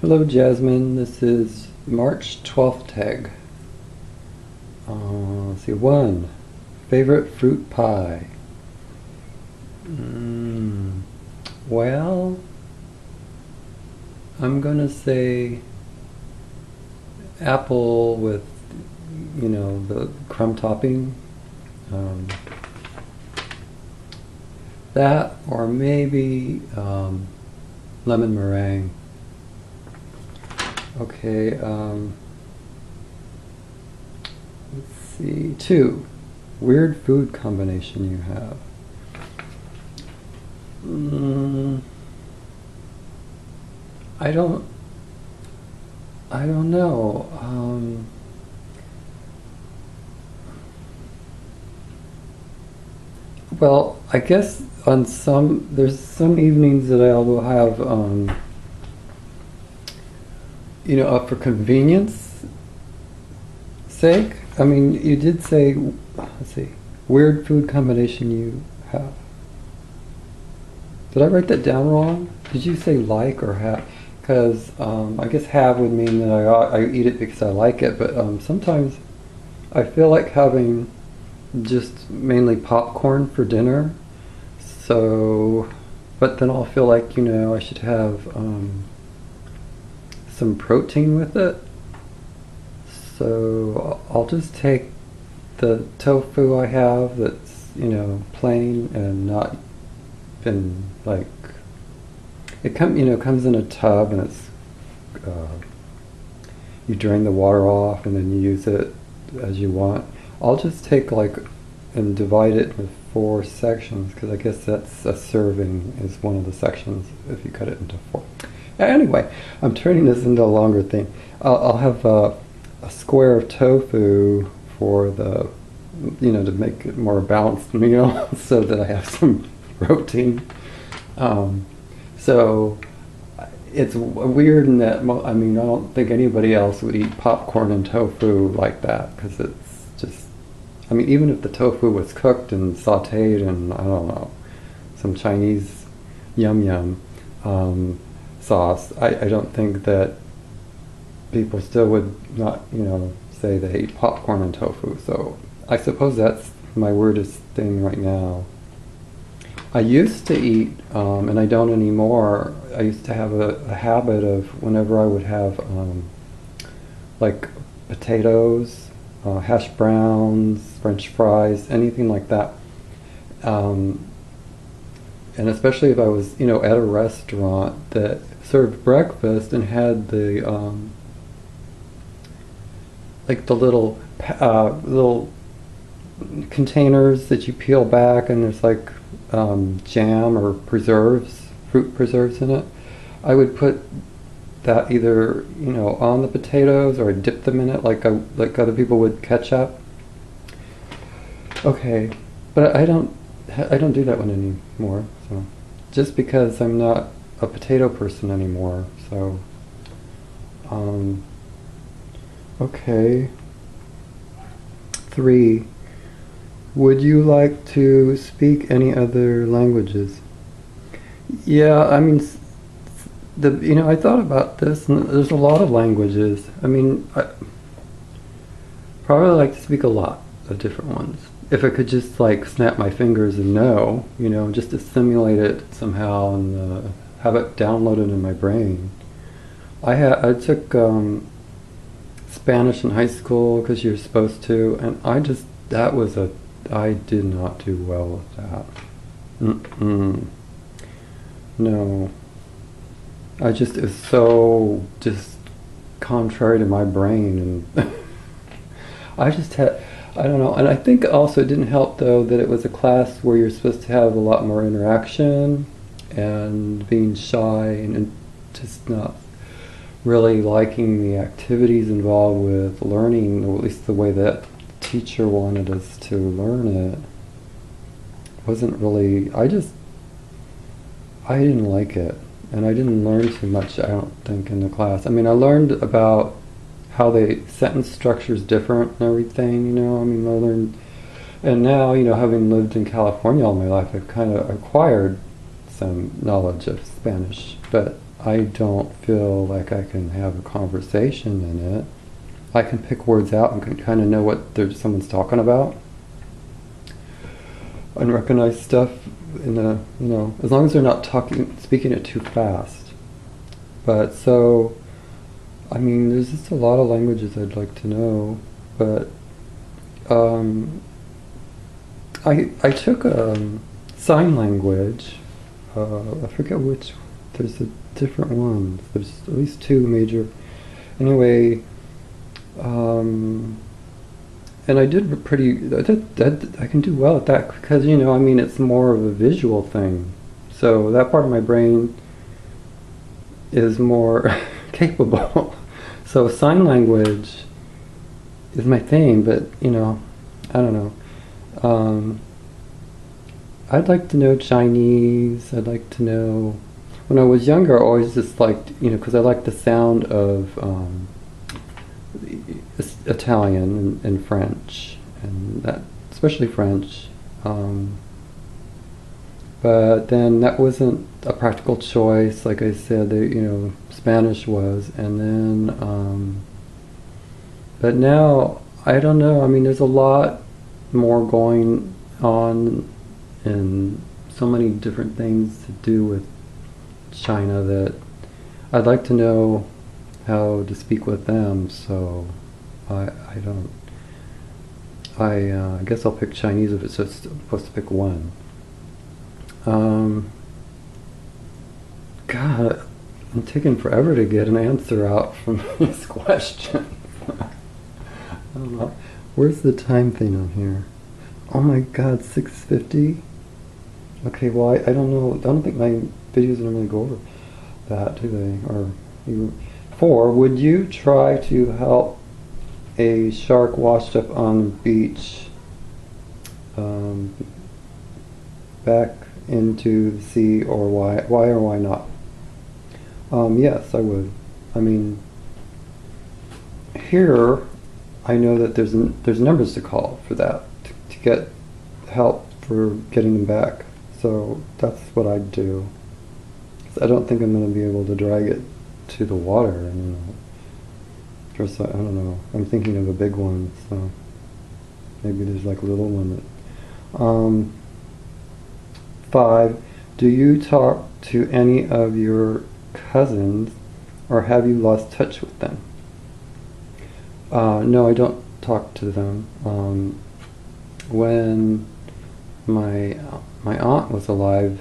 Hello, Jasmine. This is March 12th tag. Let's see. One, favorite fruit pie. Mm, well, I'm gonna say apple with, the crumb topping. Um, that, or maybe lemon meringue. Okay, let's see. Two, weird food combination you have. Mm, I don't, I don't know. Well, I guess there's some evenings that I will have, up for convenience sake. I mean, you did say, let's see, weird food combination you have. Did I write that down wrong? Did you say like or have? Because I guess have would mean that I eat it because I like it, but sometimes I feel like having just mainly popcorn for dinner. So, but then I'll feel like, I should have some protein with it. So I'll just take the tofu I have that's, plain and not been like, comes in a tub, and it's, you drain the water off and then you use it as you want. I'll just take and divide it into 4 sections, because I guess that's a serving is one of the sections if you cut it into 4. Anyway, I'm turning this into a longer thing. I'll have a square of tofu for to make it more balanced meal so that I have some protein. So it's weird in that, I don't think anybody else would eat popcorn and tofu like that, because it's just, even if the tofu was cooked and sauteed and, I don't know, some Chinese yum yum sauce, I don't think that people still would not, say they eat popcorn and tofu. So I suppose that's my weirdest thing right now. I used to eat, and I don't anymore, I used to have a habit of whenever I would have like potatoes, hash browns, French fries, anything like that. And especially if I was, at a restaurant that served breakfast and had the the little containers that you peel back, and there's jam or fruit preserves in it. I would put that either on the potatoes, or I'd dip them in it like other people would ketchup. Okay, but I don't do that one anymore. So just because I'm not a potato person anymore. So okay. 3. Would you like to speak any other languages? Yeah, I thought about this, and there's a lot of languages. I probably like to speak a lot of different ones. If I could just snap my fingers and know, just to simulate it somehow and have it downloaded in my brain. I took Spanish in high school because you're supposed to, and I did not do well with that. No. It was so just contrary to my brain, and I don't know. And I think also it didn't help, though, that it was a class where you're supposed to have a lot more interaction, and being shy and just not really liking the activities involved with learning, or at least the way that teacher wanted us to learn it. Wasn't really, I didn't like it, and I didn't learn too much, I don't think, in the class. I learned about how the sentence structure is different and everything, I learned, and now, having lived in California all my life, I've kind of acquired some knowledge of Spanish, but I don't feel like I can have a conversation in it. I can pick words out and can kind of know what someone's talking about and recognize stuff in a, as long as they're not speaking it too fast. But so, I mean, there's just a lot of languages I'd like to know, but I took sign language. I forget which. There's different ones. There's at least two major. Anyway, and I did pretty. I can do well at that because I mean, it's more of a visual thing. So that part of my brain is more capable. So sign language is my thing, but I don't know. I'd like to know Chinese. I'd like to know. When I was younger, I always just liked, because I liked the sound of Italian and French, and that, especially French. But then that wasn't a practical choice. Like I said, Spanish was, and then. But now I don't know. I mean, there's a lot more going on, and so many different things to do with China that I'd like to know how to speak with them. So I don't. I guess I'll pick Chinese if it's just supposed to pick one. God, I'm taking forever to get an answer out from these questions. I don't know. Where's the time thing on here? Oh my God, 6:50? Okay, well, I don't know. I don't think my videos normally go over that, do they? Or 4, would you try to help a shark washed up on the beach back into the sea, or why or why not? Yes, I would. I mean, here I know that there's numbers to call for that to get help for getting them back. So that's what I'd do. I don't think I'm going to be able to drag it to the water. And, I don't know. I'm thinking of a big one, so maybe there's like a little one that. 5. Do you talk to any of your cousins, or have you lost touch with them? No, I don't talk to them. When my aunt was alive,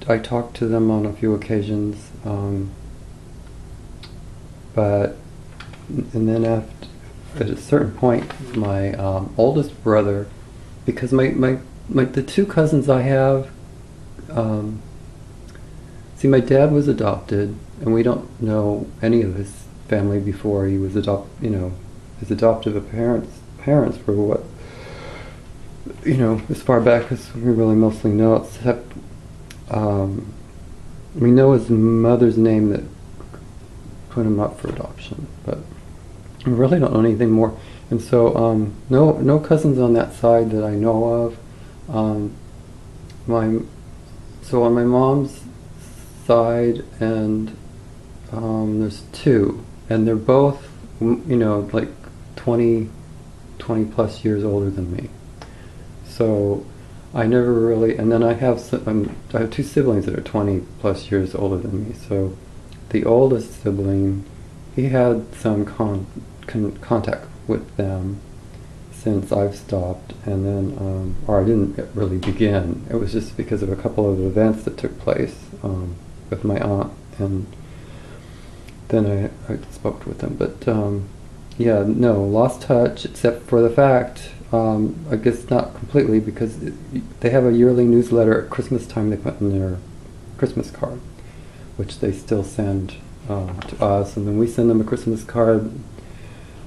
I talked to them on a few occasions, but and then at a certain point, my oldest brother, because the two cousins I have, my dad was adopted, and we don't know any of his family before he was his adoptive parents were what, as far back as we really mostly know, except we know his mother's name that put him up for adoption, but we really don't know anything more. And so no cousins on that side that I know of. So on my mom's side, and there's 2, and they're both like 20 plus years older than me. So I never really, and then I have 2 siblings that are 20 plus years older than me. So the oldest sibling, he had some contact with them since I've stopped, and then, or I didn't really begin. It was just because of a couple of events that took place with my aunt, and then I spoke with them. But yeah, no, lost touch, except for the fact, I guess not completely, because they have a yearly newsletter at Christmas time they put in their Christmas card, which they still send to us, and then we send them a Christmas card.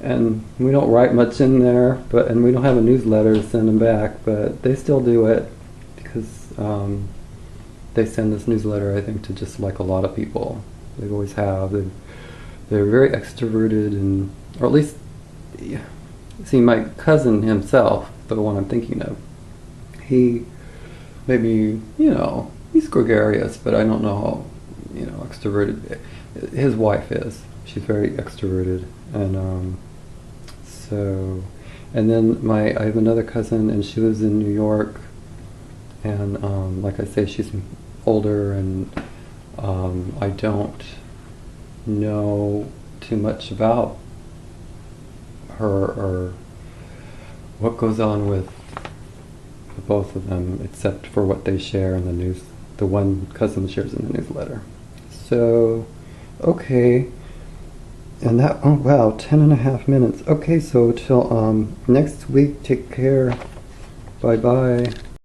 And we don't write much in there, and we don't have a newsletter to send them back, but they still do it because they send this newsletter, I think, to just like a lot of people. They always have. They're very extroverted, or at least, see, my cousin himself, the one I'm thinking of, he maybe, he's gregarious, but I don't know how, extroverted. His wife is. She's very extroverted, and so, and then I have another cousin, and she lives in New York, and like I say, she's older, and I don't know too much about her or what goes on with both of them, except for what they share in the news. The one cousin shares in the newsletter. So, okay. And that, oh wow, 10.5 minutes. Okay, so till next week, take care. Bye bye.